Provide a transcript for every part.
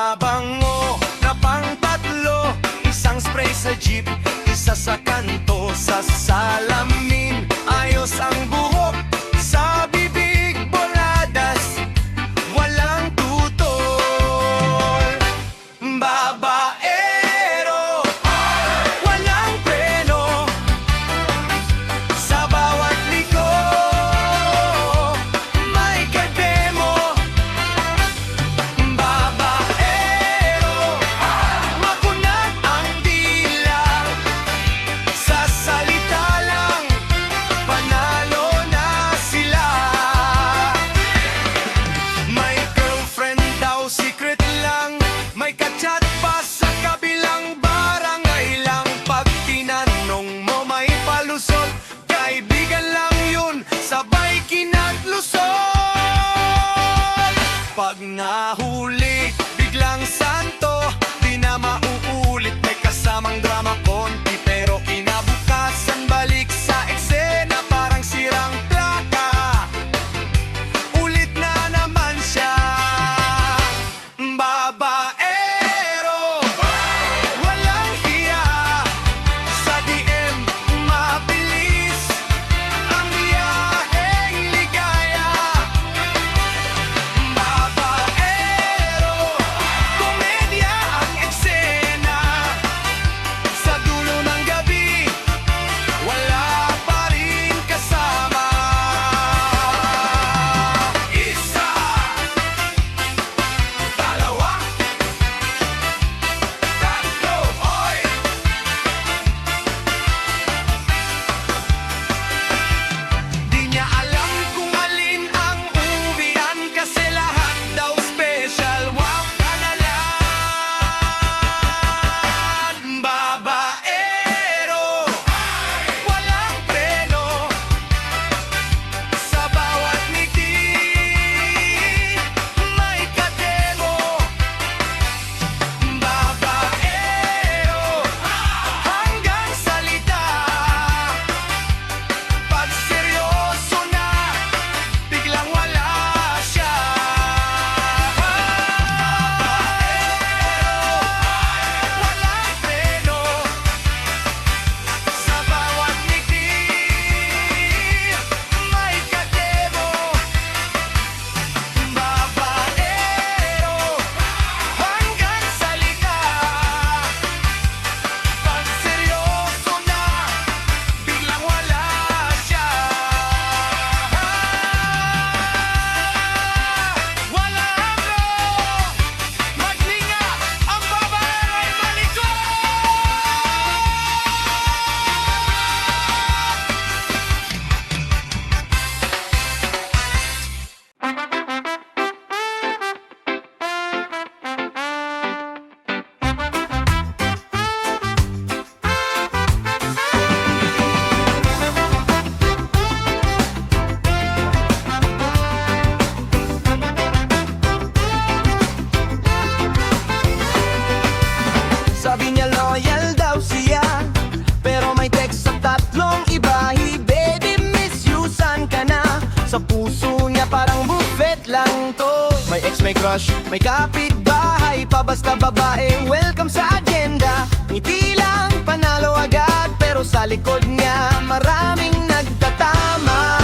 mabango na pang-tatlo, isang spray sa jeep, isa sa kanto, sa salamin. Ayos ang buhok, sa bibig boladas, walang tutol. Babaero, walang preno, sa bawat liko may kademo. Babaero, makunat ang dila, sa salita lang panalo na sila. May girlfriend daw, secret lang, may kachat pa sa kabilang barangay lang. Pag tinanong mo may palusot, kaibigan lang yun, sabay kinatlusot. Pag nahuli, biglang santo, di na mauulit, may kasamang drama konti, pero kinabukasan balik sa eksena, parang sirang plaka, ulit na naman siya. Babaero, walang hiya, sa DM mabilis ang biyaheng ligaya. Babaero, komedya ang eksena, sa dulo ng gabi wala pa rin kasama. Isa, dalawa, tatlo, oy! Di niya alam kung alin ang uwian, kasi lahat daw special, wow ka na lang. Babaero, walang preno, sa bawat ngiti may kademo. Babaero, hanggang salita, pag seryoso na, biglang wala siya. Babaero, walang preno, sa bawat ngiti may kademo. Babaero, hanggang salita, pag seryoso na, biglang wala siya. Wala ako, maglinga, ang babaero ay malikot. Sabi niya loyal daw siya, pero may text sa tatlong iba. Baby, miss you, saan ka na? Sa puso niya parang buffet lang to. May ex, may crush, may kapitbahay pa, basta babae, welcome sa agenda. Ngiti lang, panalo agad, pero sa likod niya maraming nagtatama.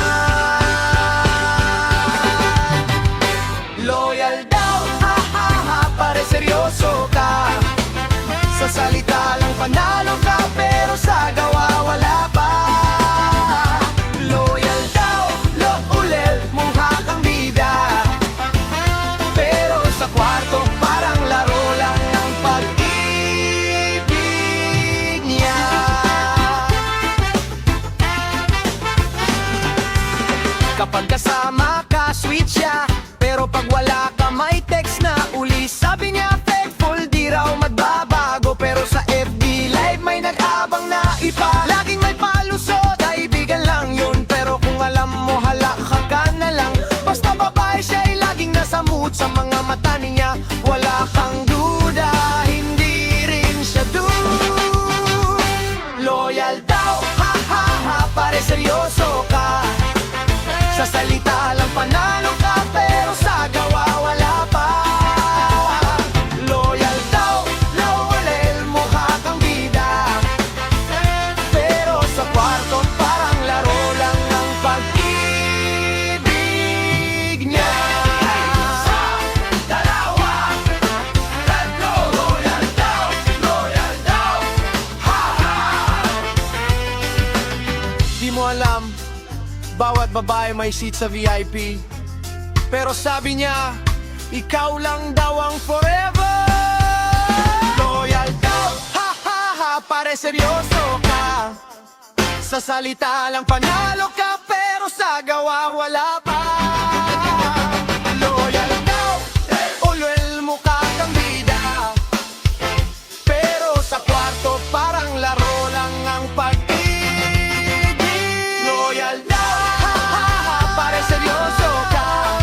Loyal daw, ha ha ha, pare seryoso ka. Sa salita lang panalo ka, pero sa gawa wala pa. Loyal daw, lo-ulel, mukha kang bida, pero sa kwarto parang laro lang ang pag-ibig niya. Kapag kasama ka, sweet siya, pero pag wala ka, may text na uli. Sabi niya faithful, di raw magbabago, pero sa FB Live may nag-abang na iba. Laging may palusot, kaibigan lang yun, pero kung alam mo, halakha ka na lang. Basta babae siya ay laging nasa mood, sa mga mata niya wala kang duda, hindi rin siya dude. Loyal daw, ha ha ha, pare seryoso ka. Sa salita lang panalo ka, pero sa gawa wala pa. bawat babae may seat sa VIP. Pero sabi niya, ikaw lang daw ang forever. Loyal daw, ha ha ha, pare seryoso ka. Sa salita lang panalo ka, pero sa gawa wala pa. Loyal daw, ulwel mukha kang bida, pero sa kwarto parang laro lang ang pag-ibig. Loyal daw, ha ha ha, pare seryoso ka.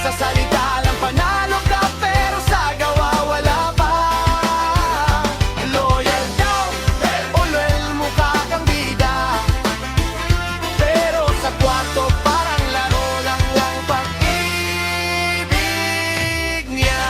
Sa salita lang panalo ka, pero sa gawa wala pa. Loyal daw, ulwel mukha kang bida, pero sa kwarto parang laro lang ang pag-ibig niya.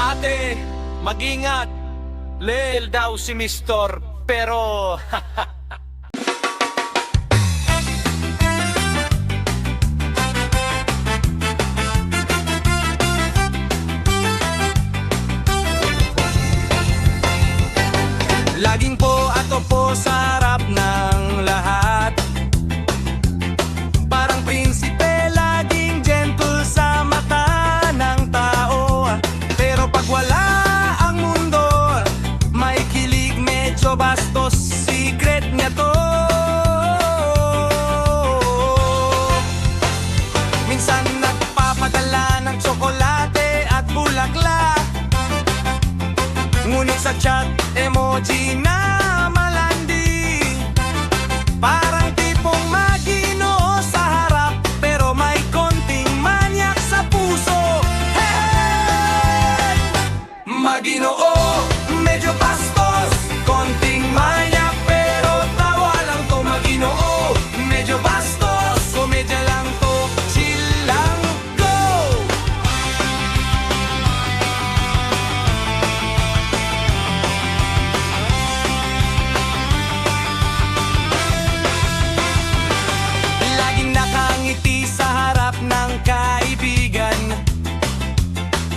Ate, mag-ingat. Lel daw si Mistor, pero laging po ato po sa harap ng lahat. Parang prinsipe, laging gentle sa mata ng tao. Pero pag wala ang mundo, may kilig, medyo bastos, secret niya to. Minsan nagpapadala ng tsokolate at bulaklak, ngunit sa chat, emoji na malandi. Parang tipong Maginoo sa harap, pero may konting manyak sa puso. Hey! Maginoo, medyo bastos, konting manyak, pero tawa lang to. Maginoo, medyo bastos, komedya lang to, chill lang, go! Laging nakangiti sa harap ng kaibigan,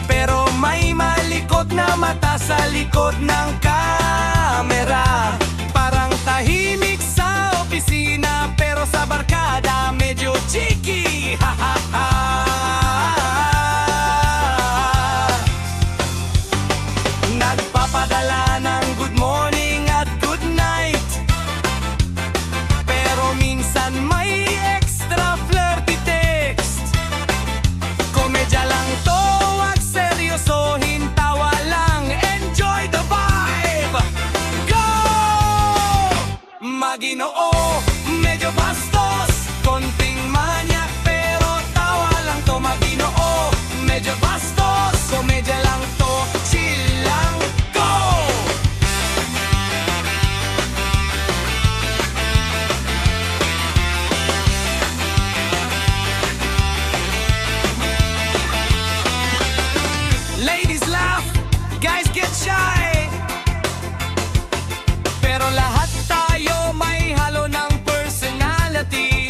pero may malikot na mata sa likod ng kamera. Parang tahimik sa opisina, pero sa barkada medyo cheeky. Ha ha ha. Nagpapadala ng good morning at good night, pero minsan may extra flirty text. Komedya lang to, wag seryosohin, tawa lang, enjoy the vibe. Go! Maginoo, medyo bastos, konting manyak, pero tawa lang to. Maginoo, medyo bastos, komedya lang to, chill lang, go! Ladies laugh, guys get shy, pero lahat tayo may halo ng personality.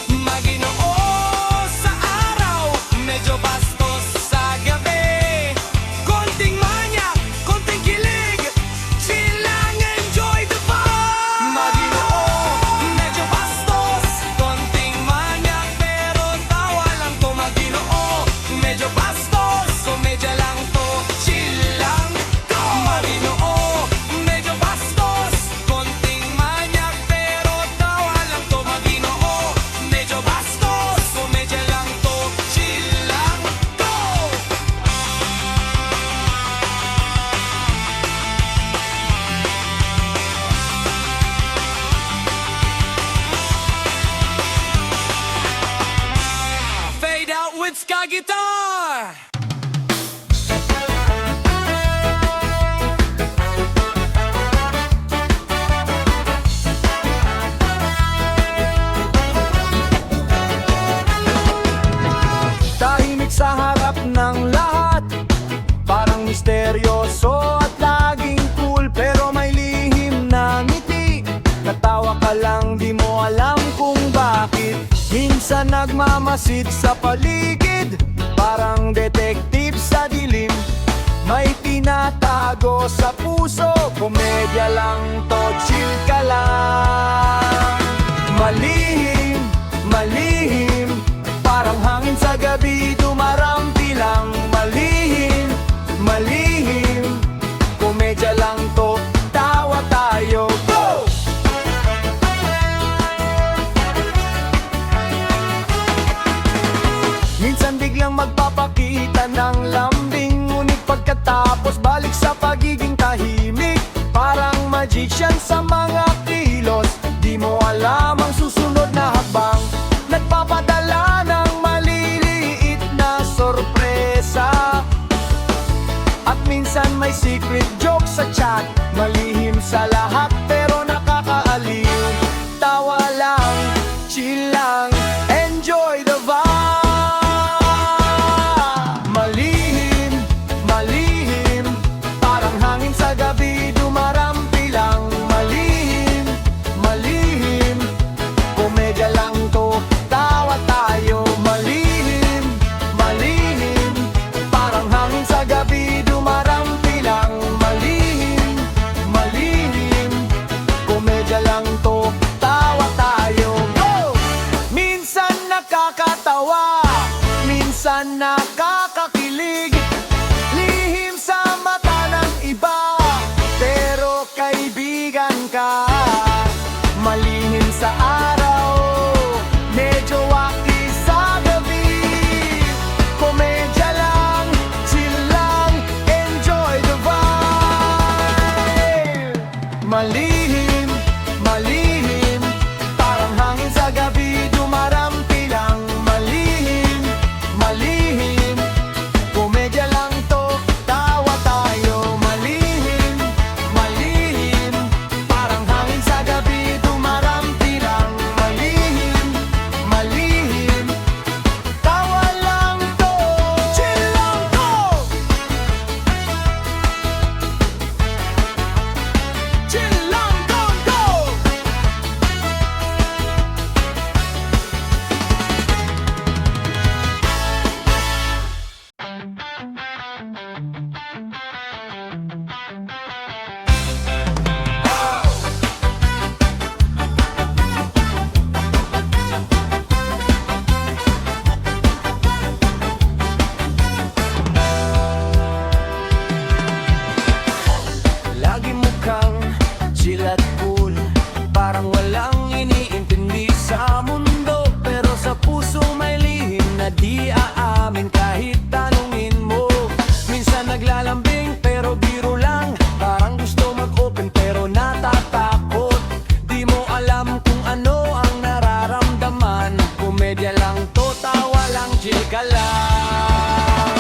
Maginoo sa araw, medyo bastos sa gabi. Konting manyak, konting kilig, chill lang, enjoy the vibe. Maginoo, medyo bastos, konting manyak, pero tawa lang to. Maginoo, medyo bastos, komedya lang to, chill lang, go! Maginoo, medyo bastos, konting manyak, pero tawa lang to. Maginoo, medyo bastos, komedya lang to, chill lang, go! Fade out with ska guitar. Tahimik sa harap ng lahat, parang misteryoso at minsan nagmamasid sa paligid, parang detective sa dilim. May tinatago sa puso, komedya lang to, chill ka lang. Malihim, malihim, parang hangin sa gabi, dumarampi lang. Malihim, malihim, komedya lang to, tawa tayo, go! Minsan biglang magpapakita ng lambing, ngunit pagkatapos balik sa pagiging tahimik. Parang magician sa mga kilos, di mo alam ang susunod na hakbang. Nagpapadala ng maliliit na sorpresa, at minsan may secret joke sa chat. Malihim sa lahat pero nakakaaliw. Tawa lang, chill lang, enjoy the vibe. Malihim, malihim, parang hangin sa gabi, dumarampi lang. Malihim, malihim, komedya lang to, tawa tayo. Malihim, malihim, parang hangin sa gabi, dumarampi lang. Malihim, malihim, komedya lang to, tawa tayo, go! Minsan nakakatawa, minsan nakakakilig, lihim sa mata ng iba, pero kaibigan ka. Malihim sa araw, medyo wacky sa gabi, komedya lang, chill lang, enjoy the vibe. Malihim, malihim, parang hangin sa gabi, dumarampi lang. Malihim, malihim, komedya lang to, tawa tayo. Malihim, malihim, parang hangin sa gabi, dumarampi lang. Malihim, malihim, tawa lang to, chill lang to, chill lang to, go! Lagi mukhang chill at cool, parang walang iniintindi sa mundo. Pero sa puso may lihim na di aamin kahit tanungin mo. Minsan naglalambing pero biro lang, parang gusto mag-open pero natatakot. Di mo alam kung ano ang nararamdaman, komedya lang to, tawa lang, chill ka lang.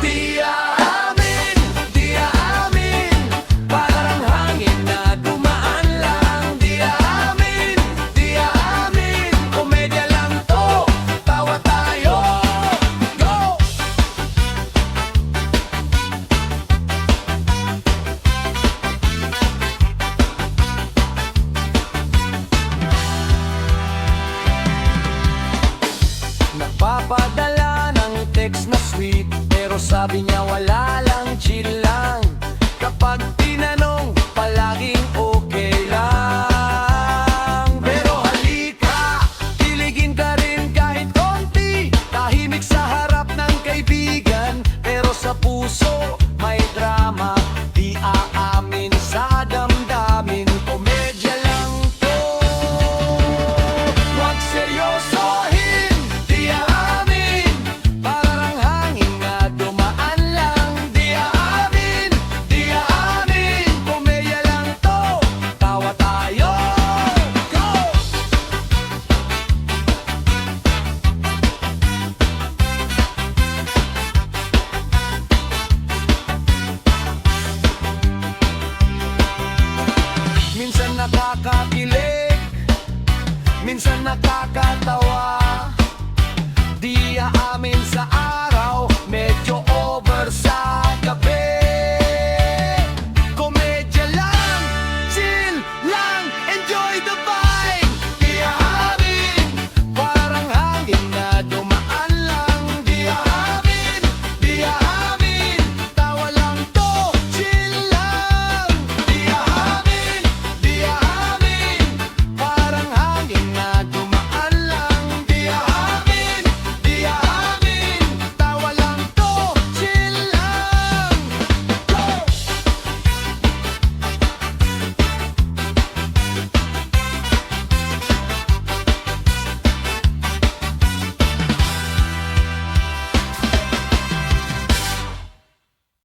Di aamin, di aamin, parang hangin na dumaan lang. Di aamin, di aamin, komedya lang to, tawa tayo, go! Nagpapadala ng text na sweet, pero sabi niya wala lang, chill lang. Kapag tinanong, palaging